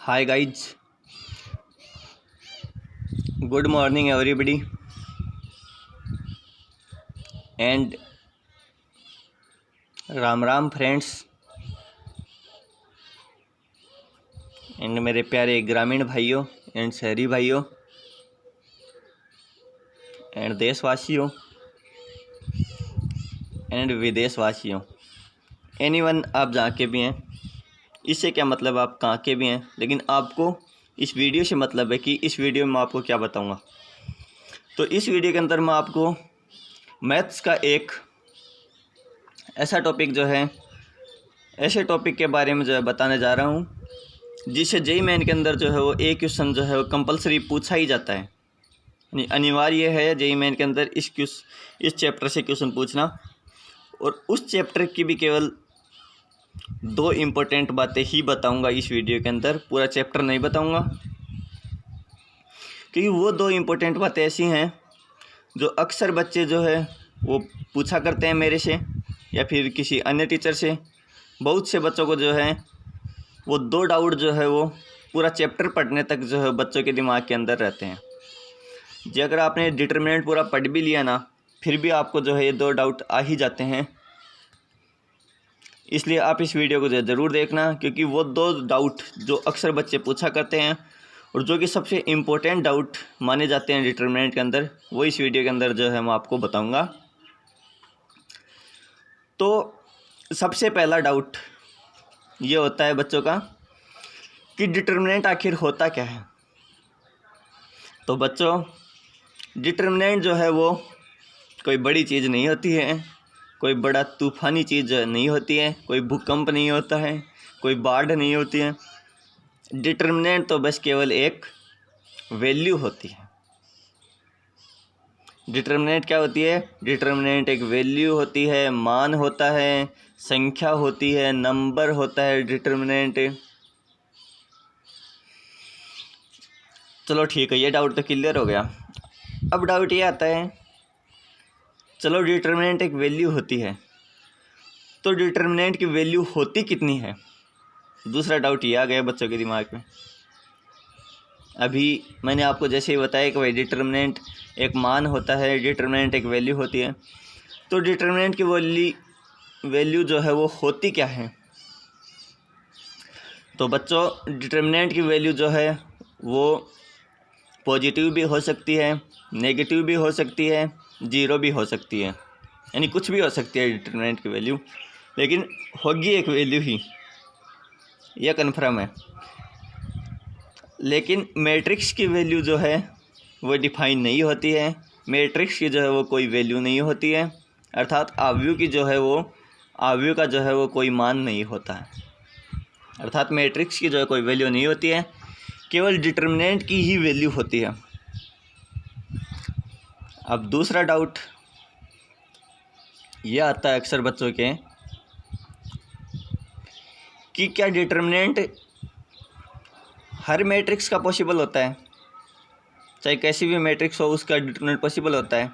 Hi guys, good morning everybody, and Ram Ram friends and मेरे प्यारे ग्रामीण भाइयों एंड शहरी भाइयों एंड देशवासियों एंड विदेशवासियों, एनीवन आप जहाँ के भी हैं। इससे क्या मतलब आप कहाँ के भी हैं, लेकिन आपको इस वीडियो से मतलब है कि इस वीडियो में मैं आपको क्या बताऊंगा। तो इस वीडियो के अंदर मैं आपको मैथ्स का एक ऐसा टॉपिक ऐसे टॉपिक के बारे में बताने जा रहा हूँ जिससे जेईई मेन के अंदर वो एक क्वेश्चन वो कंपलसरी पूछा ही जाता है। यानी अनिवार्य है जेईई मेन के अंदर इस चैप्टर से क्वेश्चन पूछना, और उस चैप्टर की भी केवल 2 इम्पोर्टेंट बातें ही बताऊंगा इस वीडियो के अंदर। पूरा चैप्टर नहीं बताऊंगा, क्योंकि वो 2 इम्पोर्टेंट बातें ऐसी हैं जो अक्सर बच्चे वो पूछा करते हैं मेरे से या फिर किसी अन्य टीचर से। बहुत से बच्चों को वो 2 डाउट वो पूरा चैप्टर पढ़ने तक बच्चों के दिमाग के अंदर रहते हैं। जी अगर आपने डिटरमिनेंट पूरा पढ़ भी लिया ना, फिर भी आपको ये 2 डाउट आ ही जाते हैं। इसलिए आप इस वीडियो को ज़रूर देखना, क्योंकि वो 2 डाउट जो अक्सर बच्चे पूछा करते हैं और जो कि सबसे इम्पोर्टेंट डाउट माने जाते हैं डिटरमिनेंट के अंदर, वो इस वीडियो के अंदर मैं आपको बताऊंगा। तो सबसे पहला डाउट ये होता है बच्चों का कि डिटरमिनेंट आखिर होता क्या है। तो बच्चों, डिटरमिनेंट वो कोई बड़ी चीज़ नहीं होती है, कोई बड़ा तूफ़ानी चीज़ नहीं होती है, कोई भूकंप नहीं होता है, कोई बाढ़ नहीं होती है। डिटरमिनेंट तो बस केवल एक वैल्यू होती है। डिटरमिनेंट क्या होती है? डिटरमिनेंट एक वैल्यू होती है, मान होता है, संख्या होती है, नंबर होता है डिटरमिनेंट। चलो ठीक है, ये डाउट तो क्लियर हो गया। अब डाउट ये आता है, चलो डिटरमिनेंट एक वैल्यू होती है, तो डिटरमिनेंट की वैल्यू होती कितनी है? दूसरा डाउट ये आ गया बच्चों के दिमाग में। अभी मैंने आपको जैसे ही बताया कि भाई डिटरमिनेंट एक मान होता है, डिटरमिनेंट एक वैल्यू होती है, तो डिटरमिनेंट की वैल्यू वो होती क्या है? तो बच्चों, डिटरमिनेंट की वैल्यू वो पॉजिटिव भी हो सकती है, नेगेटिव भी हो सकती है, जीरो भी हो सकती है, यानी कुछ भी हो सकती है डिटरमिनेंट की वैल्यू, लेकिन होगी एक वैल्यू ही, यह कन्फर्म है। लेकिन मैट्रिक्स की वैल्यू वो डिफाइन नहीं होती है। मैट्रिक्स की वो कोई वैल्यू नहीं होती है, अर्थात आव्यूह की वो आव्यूह का वो कोई मान नहीं होता है। अर्थात मैट्रिक्स की कोई वैल्यू नहीं होती है, केवल डिटरमिनेंट की ही वैल्यू होती है। अब दूसरा डाउट ये आता है अक्सर बच्चों के कि क्या डिटरमिनेंट हर मैट्रिक्स का पॉसिबल होता है? चाहे कैसी भी मैट्रिक्स हो उसका डिटरमिनेंट पॉसिबल होता है?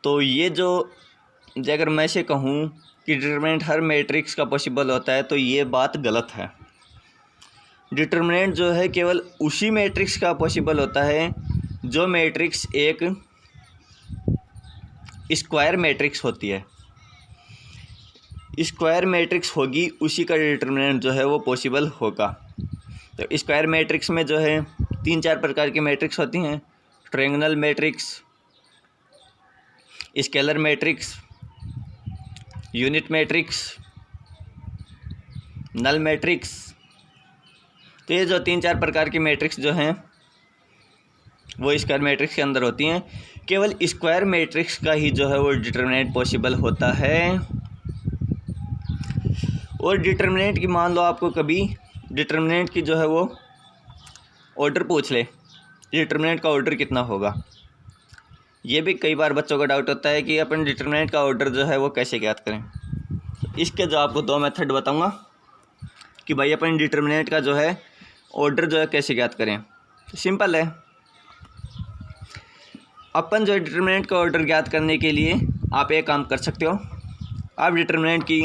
तो ये अगर मैं से कहूँ कि डिटरमिनेंट हर मैट्रिक्स का पॉसिबल होता है, तो ये बात गलत है। डिटरमिनेंट केवल उसी मैट्रिक्स का पॉसिबल होता है जो मैट्रिक्स एक स्क्वायर मैट्रिक्स होती है। स्क्वायर मैट्रिक्स होगी उसी का डिटरमिनेंट वो पॉसिबल होगा। तो स्क्वायर मैट्रिक्स में 3-4 प्रकार की मैट्रिक्स होती हैं: triangle matrix, scalar matrix, unit matrix, null matrix. तो ये 3-4 प्रकार की मैट्रिक्स वो स्क्वायर मैट्रिक्स के अंदर होती हैं। केवल स्क्वायर मैट्रिक्स का ही वो डिटरमिनेंट पॉसिबल होता है। और डिटरमिनेंट की मान लो आपको कभी डिटरमिनेंट की वो ऑर्डर पूछ ले, डिटरमिनेंट का ऑर्डर कितना होगा। ये भी कई बार बच्चों का डाउट होता है कि अपन डिटरमिनेंट का ऑर्डर वो कैसे ज्ञात करें। इसके आपको 2 मेथड बताऊंगा कि भाई अपन डिटरमिनेंट का ऑर्डर कैसे ज्ञात करें। सिंपल है, अपन डिटरमिनेंट का ऑर्डर ज्ञात करने के लिए आप एक काम कर सकते हो। आप डिटरमिनेंट की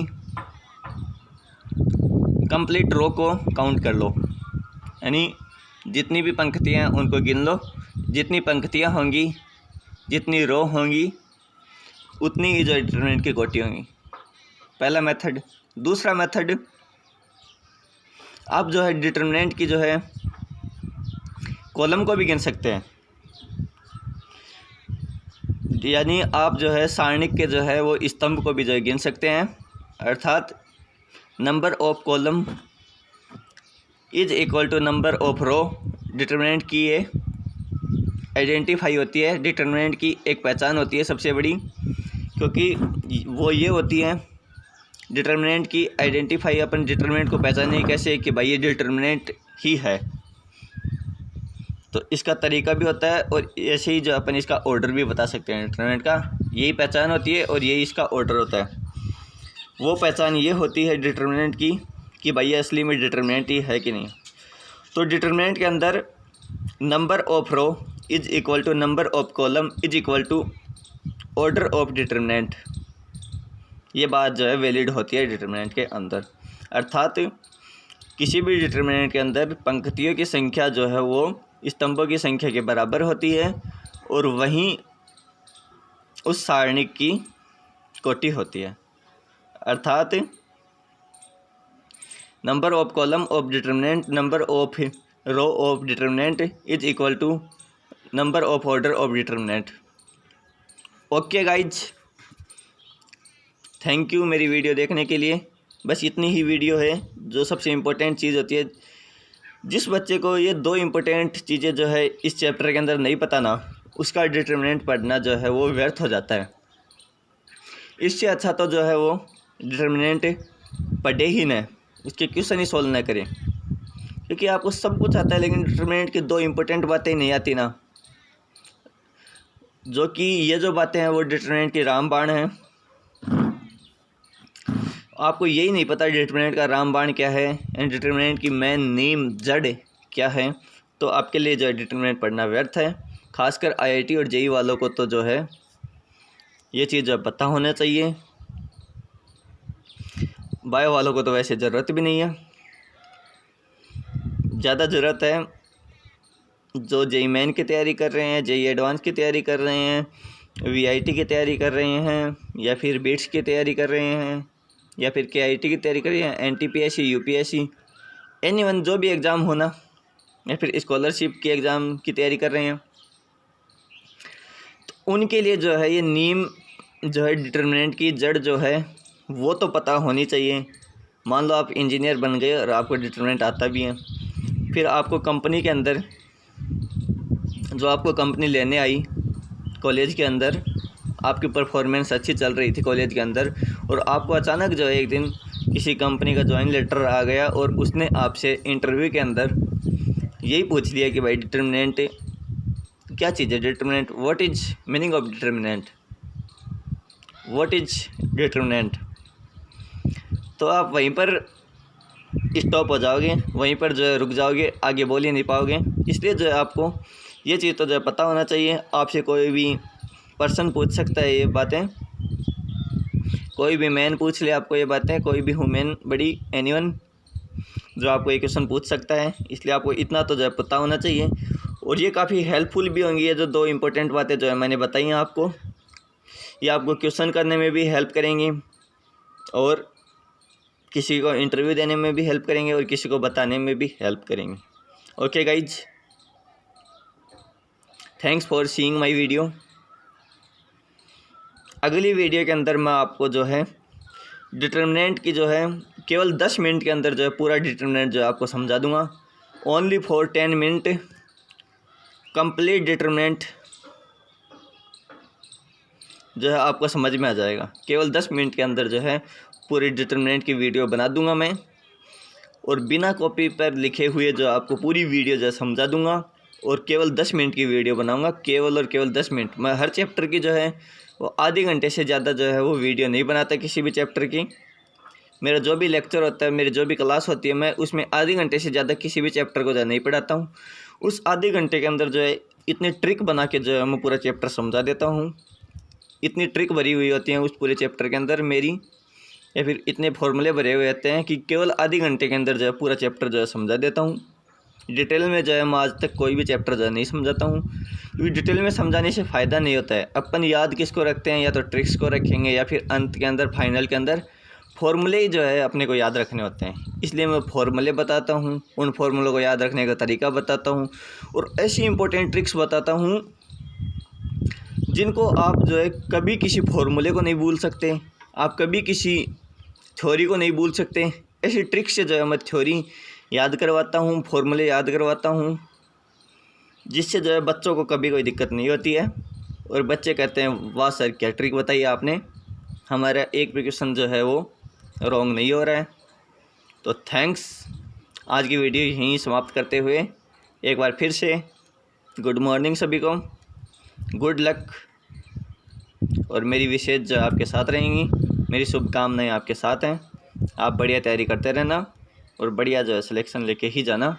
कंप्लीट रो को काउंट कर लो, यानी जितनी भी पंक्तियाँ हैं उनको गिन लो। जितनी पंक्तियाँ होंगी, जितनी रो होंगी, उतनी ही जो डिटरमिनेंट की कोटि होंगी। पहला मेथड। दूसरा मेथड, आप जो है डिटरमिनेंट की जो है कॉलम को भी गिन सकते हैं, यानी आप जो है सारणिक के जो है वो स्तंभ को भी जो है गिन सकते हैं। अर्थात number of column is equal to number of row. Determinant की ये आइडेंटिफाई होती है, डिटरमिनेंट की एक पहचान होती है सबसे बड़ी, क्योंकि वो ये होती है डिटरमिनेंट की आइडेंटिफाई। अपन डिटरमिनेंट को पहचाने कैसे कि भाई ये डिटरमिनेंट ही है, तो इसका तरीका भी होता है और ऐसे ही जो अपन इसका ऑर्डर भी बता सकते हैं। डिटरमिनेंट का यही पहचान होती है और यही इसका ऑर्डर होता है। वो पहचान ये होती है डिटरमिनेंट की कि भाई ये असली में डिटरमिनेंट ही है कि नहीं। तो डिटरमिनेंट के अंदर number of row is equal to number of column is equal to order of determinant. ये बात जो है वैलिड होती है डिटरमिनेंट के अंदर। अर्थात किसी भी डिटरमिनेंट के अंदर पंक्तियों की संख्या जो है वो स्तंभों की संख्या के बराबर होती है और वहीं उस सारणिक की कोटि होती है। अर्थात number of column of determinant number of row of determinant is equal to number of order of determinant. Okay guys, thank you मेरी वीडियो देखने के लिए। बस इतनी ही वीडियो है। जो सबसे इम्पोर्टेंट चीज़ होती है, जिस बच्चे को ये दो इम्पोर्टेंट चीज़ें जो है इस चैप्टर के अंदर नहीं पता ना, उसका डिटरमिनेंट पढ़ना जो है वो व्यर्थ हो जाता है। इससे अच्छा तो जो है वो डिटरमिनेंट पढ़े ही न, उसके क्वेश्चन ही सोल्व न करें, क्योंकि आपको सब कुछ आता है लेकिन डिटरमिनेंट की दो इम्पोर्टेंट बातें नहीं आती ना, जो कि ये जो बातें हैं वो डिटरमिनेंट की रामबाण हैं। आपको यही नहीं पता डिटरमिनेंट का रामबाण क्या है एंड डिटरमिनेंट की मेन नेम जड़ क्या है, तो आपके लिए जो है डिटरमिनेंट पढ़ना व्यर्थ है। खासकर आईआईटी और जेईई वालों को तो जो है ये चीज़ जो पता होना चाहिए। बायो वालों को तो वैसे ज़रूरत भी नहीं है, ज़्यादा ज़रूरत है जो जेईई मेन की तैयारी कर रहे हैं, जेईई एडवांस की तैयारी कर रहे हैं, वीआईटी की तैयारी कर रहे हैं, या फिर बिट्स की तैयारी कर रहे हैं, या फिर केआईटी की तैयारी कर रहे हैं, एनटीपीएससी, यूपीएससी, एनीवन जो भी एग्ज़ाम होना, या फिर स्कॉलरशिप के एग्ज़ाम की तैयारी कर रहे हैं, तो उनके लिए जो है ये नीम जो है डिटरमिनेंट की जड़ जो है वो तो पता होनी चाहिए। मान लो आप इंजीनियर बन गए और आपको डिटरमिनेंट आता भी है, फिर आपको कंपनी के अंदर जो आपको कंपनी लेने आई कॉलेज के अंदर, आपकी परफॉर्मेंस अच्छी चल रही थी कॉलेज के अंदर, और आपको अचानक जो है एक दिन किसी कंपनी का ज्वाइन लेटर आ गया और उसने आपसे इंटरव्यू के अंदर यही पूछ लिया कि भाई डिटरमिनेंट क्या चीज़ है, determinant, what is meaning of determinant, what is determinant. तो आप वहीं पर स्टॉप हो जाओगे, वहीं पर जो है रुक जाओगे, आगे बोल ही नहीं पाओगे। इसलिए जो है आपको ये चीज़ तो जो है पता होना चाहिए। आपसे कोई भी पर्सन पूछ सकता है ये बातें, कोई भी मैन पूछ ले आपको ये बातें, कोई भी वुमेन, बड़ी, एनीवन जो आपको ये क्वेश्चन पूछ सकता है। इसलिए आपको इतना तो जो है पता होना चाहिए, और ये काफ़ी हेल्पफुल भी होंगी। ये जो दो इम्पोर्टेंट बातें जो है मैंने बताई हैं आपको, ये आपको क्वेश्चन करने में भी हेल्प करेंगी और किसी को इंटरव्यू देने में भी हेल्प करेंगे और किसी को बताने में भी हेल्प करेंगे। Okay guys, thanks for seeing my video. अगली वीडियो के अंदर मैं आपको जो है डिटरमिनेंट की जो है केवल 10 मिनट के अंदर जो है पूरा डिटरमिनेंट जो है आपको समझा दूंगा। Only for 10 minute complete determinant जो है आपको समझ में आ जाएगा। केवल 10 मिनट के अंदर जो है पूरी डिटरमिनेंट की वीडियो बना दूंगा मैं, और बिना कॉपी पर लिखे हुए जो आपको पूरी वीडियो जो है समझा दूंगा, और केवल 10 मिनट की वीडियो बनाऊंगा, केवल और केवल 10 मिनट। मैं हर चैप्टर की जो है वो आधे घंटे से ज़्यादा जो है वो वीडियो नहीं बनाता किसी भी चैप्टर की। मेरा जो भी लेक्चर होता है, मेरी जो भी क्लास होती है, मैं उसमें आधे घंटे से ज़्यादा किसी भी चैप्टर को जो है नहीं पढ़ाता हूँ। उस आधे घंटे के अंदर जो है इतनी ट्रिक बना के जो है मैं पूरा चैप्टर समझा देता हूँ। इतनी ट्रिक भरी हुई होती है उस पूरे चैप्टर के अंदर मेरी, या फिर इतने फॉर्मूले भरे हुए रहते हैं कि केवल आधे घंटे के अंदर जो है पूरा चैप्टर जो है समझा देता हूँ। डिटेल में जो है मैं आज तक कोई भी चैप्टर जो है नहीं समझाता हूँ, क्योंकि डिटेल में समझाने से फ़ायदा नहीं होता है। अपन याद किसको रखते हैं, या तो ट्रिक्स को रखेंगे या फिर अंत के अंदर फाइनल के अंदर फॉर्मूले ही जो है अपने को याद रखने होते हैं। इसलिए मैं फॉर्मूले बताता हूँ, उन फॉर्मूलों को याद रखने का तरीका बताता हूँ और ऐसी इंपॉर्टेंट ट्रिक्स बताता हूँ जिनको आप जो है कभी किसी फॉर्मूले को नहीं भूल सकते, आप कभी किसी थ्योरी को नहीं भूल सकते। ऐसी ट्रिक्स से जो है मैं थ्योरी याद करवाता हूँ, फॉर्मूले याद करवाता हूँ, जिससे जो है बच्चों को कभी कोई दिक्कत नहीं होती है। और बच्चे कहते हैं वाह सर क्या ट्रिक बताई आपने, हमारा एक भी क्वेश्चन जो है वो रॉन्ग नहीं हो रहा है। तो थैंक्स। आज की वीडियो यहीं समाप्त करते हुए एक बार फिर से गुड मॉर्निंग सभी को, गुड लक, और मेरी विशेष जो आपके साथ रहेंगी, मेरी शुभकामनाएं आपके साथ हैं। आप बढ़िया तैयारी करते रहना और बढ़िया जो है सिलेक्शन लेके ही जाना।